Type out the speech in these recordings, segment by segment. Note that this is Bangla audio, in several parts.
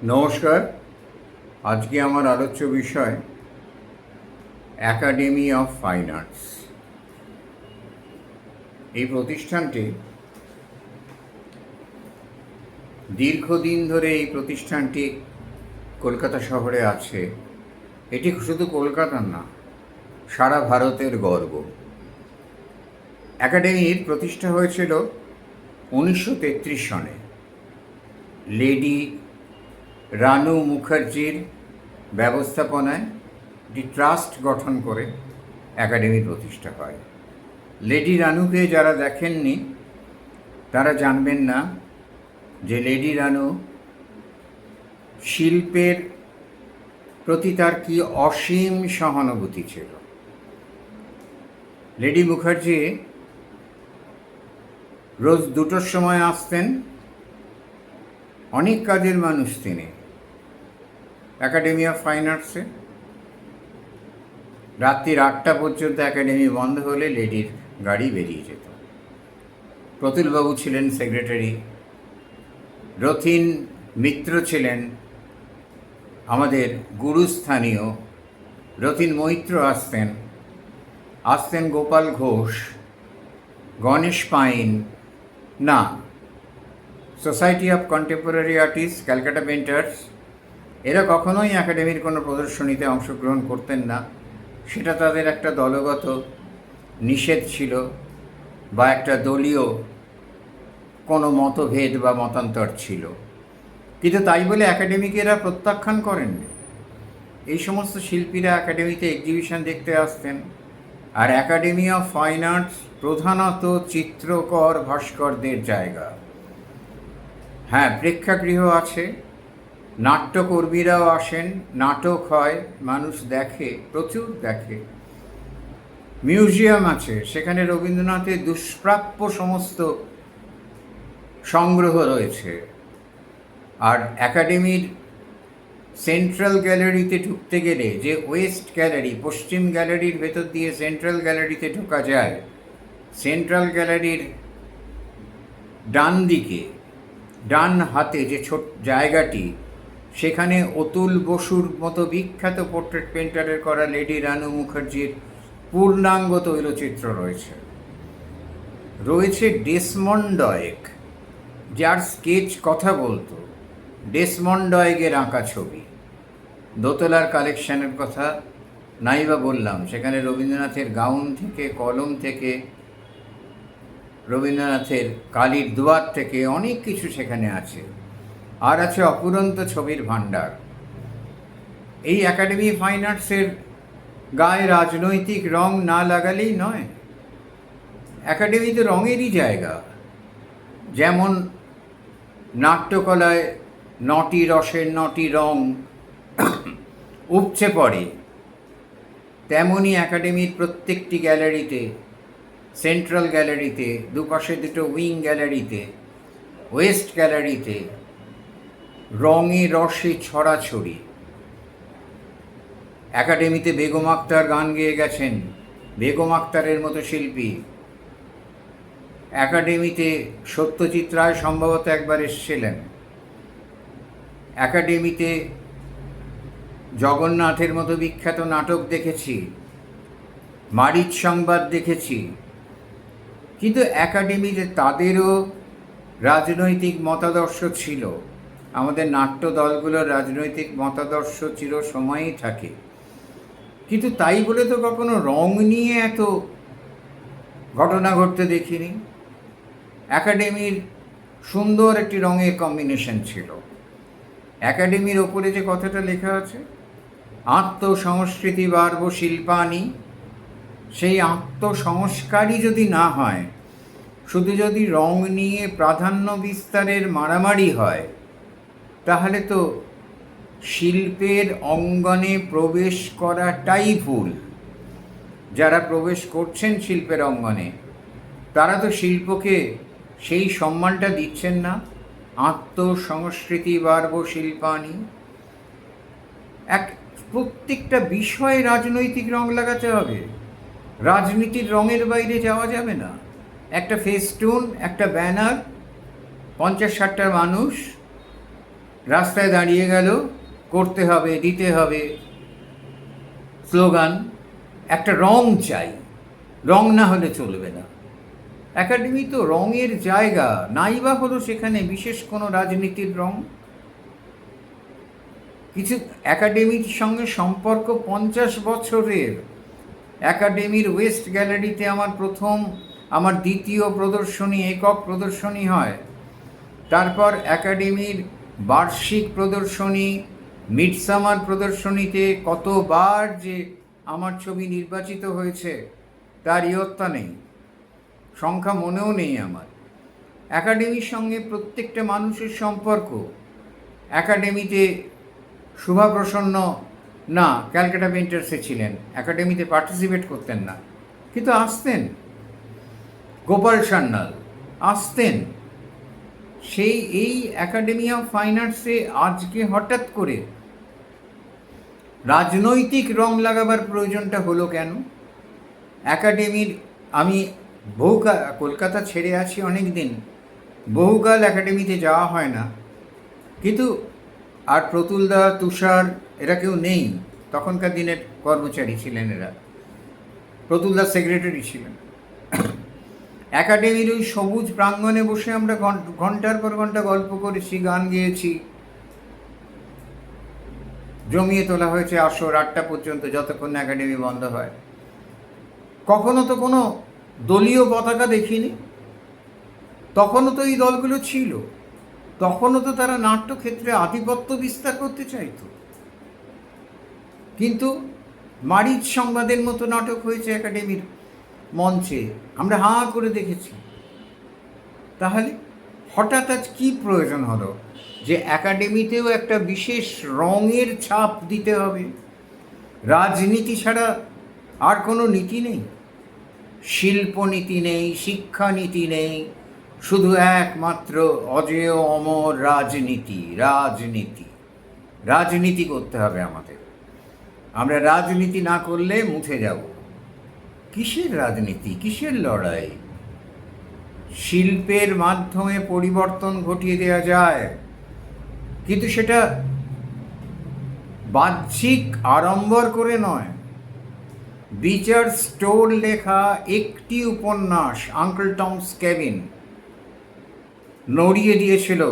নমস্কার। আজকে আমার আলোচ্য বিষয় একাডেমি অফ ফাইন আর্টস। এই প্রতিষ্ঠানটি দীর্ঘদিন ধরে কলকাতা শহরে আছে। এটি শুধু কলকাতার না, সারা ভারতের গর্ব। একাডেমির প্রতিষ্ঠা হয়েছিল 1933 সনে লেডি রানু মুখার্জির ব্যবস্থাপনায় একটি ট্রাস্ট গঠন করে একাডেমি প্রতিষ্ঠা হয়। লেডি রানুকে যারা দেখেননি তারা জানবেন না যে লেডি রানু শিল্পের প্রতি তার কি অসীম সহানুভূতি ছিল। লেডি মুখার্জি রোজ 2টোর সময় আসতেন। অনেক কাজের মানুষ তিনি। একাডেমি অফ ফাইন আর্টসে রাত্রির 8টা পর্যন্ত একাডেমি বন্ধ হলে লেডির গাড়ি বেরিয়ে যেত। প্রতুলবাবু ছিলেন সেক্রেটারি, রথিন মিত্র ছিলেন আমাদের গুরুস্থানীয়, রথিন মৈত্র আসতেন গোপাল ঘোষ, গণেশ পাইন, না society of contemporary artist, Calcutta painters, এরা কখনোই একাডেমির কোনো প্রদর্শনীতে অংশগ্রহণ করতেন না। সেটা তাদের একটা দলগত নিষেধ ছিল বা একটা দলীয় কোনো মতভেদ বা মতান্তর ছিল। কিন্তু তাই বলে একাডেমিকে এরা প্রত্যাখ্যান করেননি। এই সমস্ত শিল্পীরা একাডেমিতে এক্সিবিশন দেখতে আসতেন। আর একাডেমি অফ ফাইন আর্টস প্রধানত চিত্রকর ভাস্করদের জায়গা। হ্যাঁ, প্রেক্ষাগৃহ আছে, নাট্যকর্মীরাও আসেন, নাটক হয়, মানুষ দেখে, প্রচুর দেখে। মিউজিয়াম আছে, সেখানে রবীন্দ্রনাথের দুষ্প্রাপ্য সমস্ত সংগ্রহ রয়েছে। আর একাডেমির সেন্ট্রাল গ্যালারিতে ঢুকতে গেলে, যে ওয়েস্ট গ্যালারি, পশ্চিম গ্যালারির ভেতর দিয়ে সেন্ট্রাল গ্যালারিতে ঢোকা যায়, সেন্ট্রাল গ্যালারির ডান দিকে, ডান হাতে যে ছোট জায়গাটি, সেখানে অতুল বসুর মতো বিখ্যাত পোর্ট্রেট পেন্টারের করা লেডি রানু মুখার্জির পূর্ণাঙ্গ তৈলচিত্র রয়েছে ডেসমন্ড ডয়েক, যার স্কেচ কথা বলতো, ডেসমন্ড ডয়েকের আঁকা ছবি। দোতলার কালেকশানের কথা নাইবা বললাম, সেখানে রবীন্দ্রনাথের গাউন থেকে, কলম থেকে, রবীন্দ্রনাথের কালীর দুয়ার থেকে অনেক কিছু সেখানে আছে। আর আছে অপুরন্ত ছবির ভাণ্ডার। এই একাডেমি ফাইন আর্টসের গায়ে রাজনৈতিক রং না লাগালেই নয়। একাডেমি তো রঙেরই জায়গা। যেমন নাট্যকলায় 9টি রসের 9টি রং উপচে পড়ে, তেমনই একাডেমির প্রত্যেকটি গ্যালারিতে, সেন্ট্রাল গ্যালারিতে, দুপাশে 2টো উইং গ্যালারিতে, ওয়েস্ট গ্যালারিতে রঙে রসে ছড়াছড়ি। একাডেমিতে বেগম আক্তার গান গেয়ে গেছেন, বেগম আক্তারের মতো শিল্পী। একাডেমিতে সত্যজিৎ রায় সম্ভবত একবার এসেছিলেন। একাডেমিতে জগন্নাথের মতো বিখ্যাত নাটক দেখেছি, মারিচ সংবাদ দেখেছি। কিন্তু একাডেমিতে তাদেরও রাজনৈতিক মতাদর্শ ছিল। আমাদের নাট্য দলগুলোর রাজনৈতিক মতাদর্শ চির সময়ই থাকে। কিন্তু তাই বলে তো কখনো রং নিয়ে এত ঘটনা ঘটতে দেখিনি। একাডেমির সুন্দর একটি রঙের কম্বিনেশন ছিল। একাডেমির ওপরে যে কথাটা লেখা আছে, আত্মসংস্কৃতি বার্ব শিল্পানি, সেই আত্মসংস্কারই যদি না হয়, শুধু যদি রং নিয়ে প্রাধান্য বিস্তারের মারামারি হয়, তাহলে তো শিল্পের অঙ্গনে প্রবেশ করাটাই ভুল। যারা প্রবেশ করছেন শিল্পের অঙ্গনে, তারা তো শিল্পকে সেই সম্মানটা দিচ্ছেন না। আত্মসংস্কৃতি বার্ব শিল্পানি, প্রত্যেকটা বিষয়ে রাজনৈতিক রং লাগাতে হবে। রাজনীতির রঙের বাইরে যাওয়া যাবে না। একটা ফেস্টুন, একটা ব্যানার, 50-60টা মানুষ রাস্তায় দাঁড়িয়ে গেল, করতে হবে, দিতে হবে স্লোগান। একটা রং চাই, রং না হলে চলবে না। একাডেমি তো রঙের জায়গা, নাই বা হলো সেখানে বিশেষ কোনো রাজনীতির রং। কিছু একাডেমির সঙ্গে সম্পর্ক 50 বছরের। একাডেমির ওয়েস্ট গ্যালারিতে আমার দ্বিতীয় প্রদর্শনী, একক প্রদর্শনী হয়। তারপর একাডেমির বার্ষিক প্রদর্শনী, মিডসামার প্রদর্শনীতে কতবার যে আমার ছবি নির্বাচিত হয়েছে তার ইয়ত্তা নেই, সংখ্যা মনেও নেই আমার। একাডেমির সঙ্গে প্রত্যেকটা মানুষের সম্পর্ক। একাডেমিতে শুভাপ্রসন্ন না ক্যালকাটা পেন্টার্সে ছিলেন, একাডেমিতে পার্টিসিপেট করতেন না, কিন্তু আসতেন। গোপাল সান্যাল আসতেন। এই একাডেমি অফ ফাইন আর্টসে আজকে হঠাৎ করে রাজনৈতিক রং লাগাবার প্রয়োজনটা হলো কেন? একাডেমির আমি কলকাতা ছেড়ে আছি অনেক দিন, বহুকাল একাডেমিতে যাওয়া হয় না, কিন্তু আর প্রতুলদা, তুষার এরা কেউ নেই, তখনকার দিনের কর্মচারী ছিলেন এরা। প্রতুলদা সেক্রেটারি ছিলেন। একাডেমির ওই সবুজ প্রাঙ্গণে বসে আমরা ঘন্টার পর ঘন্টা গল্প করেছি, গান গেয়েছি, জমিয়ে তোলা হয়েছে আসর 8টা পর্যন্ত, যতক্ষণ না একাডেমি বন্ধ হয়। কখনো তো কোনো দলীয় পতাকা দেখিনি, তখনও তো এই দলগুলো ছিল, তখনও তো তারা নাট্যক্ষেত্রে আধিপত্য বিস্তার করতে চাইত। কিন্তু মারিচ সংবাদের মতো নাটক হয়েছে একাডেমির মঞ্চে, আমরা হাঁ করে দেখেছি। তাহলে হঠাৎ আজ কী প্রয়োজন হলো যে একাডেমিতেও একটা বিশেষ রঙের ছাপ দিতে হবে? রাজনীতি ছাড়া আর কোনো নীতি নেই, শিল্পনীতি নেই, শিক্ষানীতি নেই, শুধু একমাত্র অজেয় অমর রাজনীতি। রাজনীতি করতে হবে আমাদের। আমরা রাজনীতি না করলে মুছে যাব। কিসের রাজনীতি, কিসের লড়াই? শিল্পের মাধ্যমে পরিবর্তন ঘটিয়ে দেওয়া যায়, কিন্তু সেটা বাহ্যিক আড়ম্বর করে নয়। বিচার স্টোর লেখা একটি উপন্যাস আঙ্কেল টমস কেবিন নড়িয়ে দিয়েছিল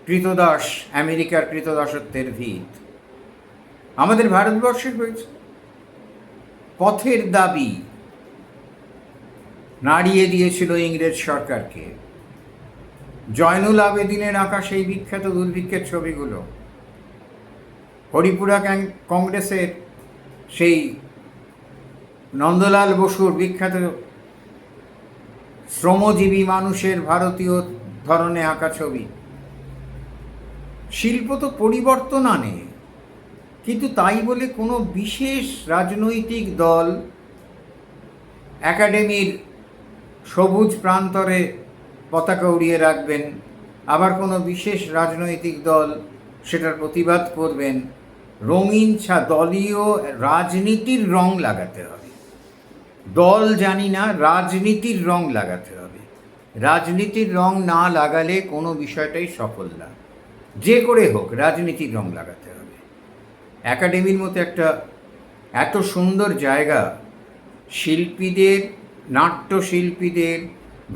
কৃতদাস, আমেরিকার কৃতদাসত্বের ভিত। আমাদের ভারতবর্ষে হয়েছে পথের দাবি, নাড়িয়ে দিয়েছিল ইংরেজ সরকারকে। জয়নুল আবেদিনের আঁকা সেই বিখ্যাত দুর্ভিক্ষের ছবিগুলো, হরিপুরা কংগ্রেসের সেই নন্দলাল বসুর বিখ্যাত শ্রমজীবী মানুষের ভারতীয় ধরনে আঁকা ছবি। শিল্প তো পরিবর্তন আনে, কিন্তু তাই বলে কোনো বিশেষ রাজনৈতিক দল একাডেমির সবুজ প্রান্তরে পতাকা উড়িয়ে রাখবেন, আবার কোনো বিশেষ রাজনৈতিক দল সেটার প্রতিবাদ করবেন। রঙিন দলীয় রাজনীতির রং লাগাতে হবে। দল জানি না, রাজনীতির রং লাগাতে হবে। রাজনীতির রং না লাগালে কোনো বিষয়টাই সফল না। যে করে হোক রাজনীতির রং লাগাতে হবে। একাডেমির মতো একটা এত সুন্দর জায়গা, শিল্পীদের, নাট্যশিল্পীদের,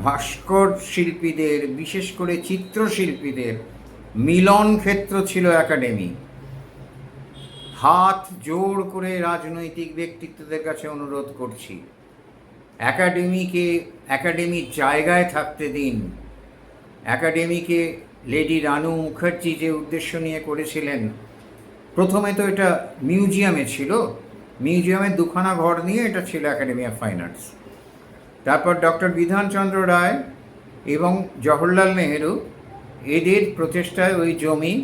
ভাস্কর শিল্পীদের, বিশেষ করে চিত্রশিল্পীদের মিলন ক্ষেত্র ছিল একাডেমি। হাত জোড় করে রাজনৈতিক ব্যক্তিত্বদের কাছে অনুরোধ করছি, একাডেমির জায়গায় থাকতে দিন। একাডেমিকে লেডি রানু মুখার্জি যে উদ্দেশ্য নিয়ে করেছিলেন, প্রথমে তো এটা মিউজিয়ামে ছিল, মিউজিয়ামের 2খানা ঘর নিয়ে এটা ছিল একাডেমি অফ ফাইন আর্টস। তারপর ডক্টর বিধানচন্দ্র রায় এবং জওহরলাল নেহেরু এদের প্রচেষ্টায় ওই জমি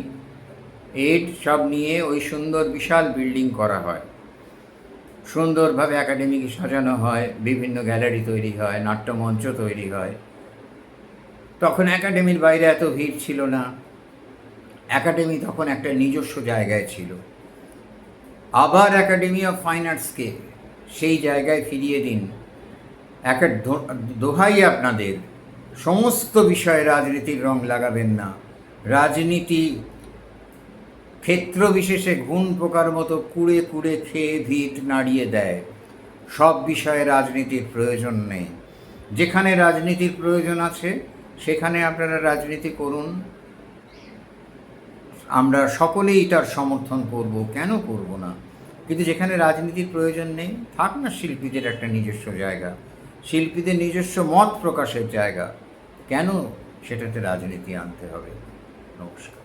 সব নিয়ে ওই সুন্দর বিশাল বিল্ডিং করা হয়। সুন্দরভাবে একাডেমিকে সাজানো হয়, বিভিন্ন গ্যালারি তৈরি হয়, নাট্যমঞ্চ তৈরি হয়। তখন একাডেমির বাইরে এত ভিড় ছিল না, একাডেমি তখন একটা নিজস্ব জায়গায় ছিল। আবার একাডেমি অফ ফাইন আর্টসকে সেই জায়গায় ফিরিয়ে দিন। দোহাই আপনাদের, সমস্ত বিষয়ে রাজনীতির রং লাগাবেন না। রাজনীতি ক্ষেত্র বিশেষে ঘুণ পোকার মতো কুড়ে কুড়ে খেয়ে ভিত নাড়িয়ে দেয়। সব বিষয়ে রাজনীতির প্রয়োজন নেই। যেখানে রাজনীতির প্রয়োজন আছে সেখানে আপনারা রাজনীতি করুন, আমরা সকলেই তার সমর্থন করব, কেন করব না। কিন্তু যেখানে রাজনীতির প্রয়োজন নেই, থাক না শিল্পীদের একটা নিজস্ব জায়গা, শিল্পীদের নিজস্ব মত প্রকাশের জায়গা, কেন সেটাতে রাজনীতি আনতে হবে? নমস্কার।